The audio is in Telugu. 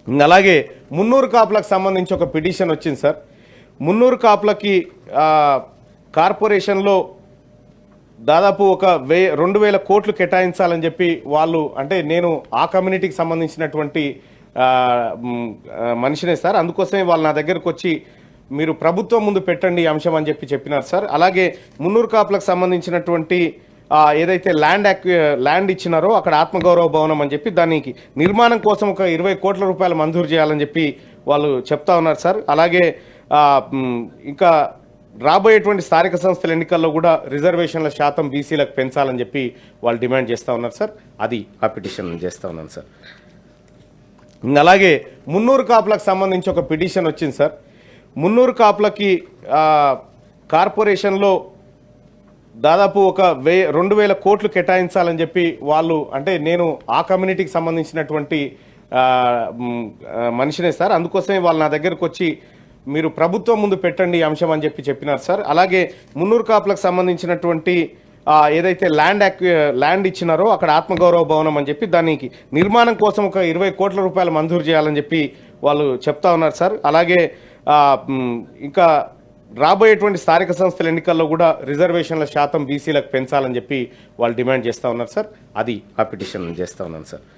అలాగే మున్నూరు కాపులకు సంబంధించి ఒక పిటిషన్ వచ్చింది సార్. మున్నూరు కాపులకి కార్పొరేషన్లో దాదాపు ఒక 2,000 కోట్లు కేటాయించాలని చెప్పి వాళ్ళు, అంటే నేను ఆ కమ్యూనిటీకి సంబంధించినటువంటి మనిషినే సార్, అందుకోసమే వాళ్ళు నా దగ్గరకు వచ్చి మీరు ప్రభుత్వం ముందు పెట్టండి ఈ అంశం అని చెప్పినారు సార్. అలాగే మున్నూరు కాపులకు సంబంధించినటువంటి ఏదైతే ల్యాండ్ ఇచ్చినారో అక్కడ ఆత్మగౌరవ భవనం అని చెప్పి దానికి నిర్మాణం కోసం ఒక 20 కోట్ల రూపాయలు మంజూరు చేయాలని చెప్పి వాళ్ళు చెప్తా ఉన్నారు సార్. అలాగే ఇంకా రాబోయేటువంటి స్థానిక సంస్థల ఎన్నికల్లో కూడా రిజర్వేషన్ల శాతం బీసీలకు పెంచాలని చెప్పి వాళ్ళు డిమాండ్ చేస్తూ ఉన్నారు సార్. అది ఆ పిటిషన్ చేస్తూ ఉన్నాను సార్. అలాగే మున్నూరు కాపులకు సంబంధించి ఒక పిటిషన్ వచ్చింది సార్. మున్నూరు కాపులకి కార్పొరేషన్లో దాదాపు ఒక 2,000 కోట్లు కేటాయించాలని చెప్పి వాళ్ళు, అంటే నేను ఆ కమ్యూనిటీకి సంబంధించినటువంటి మనిషినే సార్, అందుకోసమే వాళ్ళు నా దగ్గరకు వచ్చి మీరు ప్రభుత్వం ముందు పెట్టండి ఈ అంశం అని చెప్పినారు సార్. అలాగే మున్నూరు కాపులకు సంబంధించినటువంటి ఏదైతే ల్యాండ్ ఇచ్చినారో అక్కడ ఆత్మగౌరవ భవనం అని చెప్పి దానికి నిర్మాణం కోసం ఒక 20 కోట్ల రూపాయలు మంజూరు చేయాలని చెప్పి వాళ్ళు చెప్తా ఉన్నారు సార్. అలాగే ఇంకా రాబోయేటువంటి స్థానిక సంస్థల ఎన్నికల్లో కూడా రిజర్వేషన్ల శాతం బీసీలకు పెంచాలని చెప్పి వాళ్ళు డిమాండ్ చేస్తూ ఉన్నారు సార్. అది ఆ పిటిషన్ చేస్తూ ఉన్నాను సార్.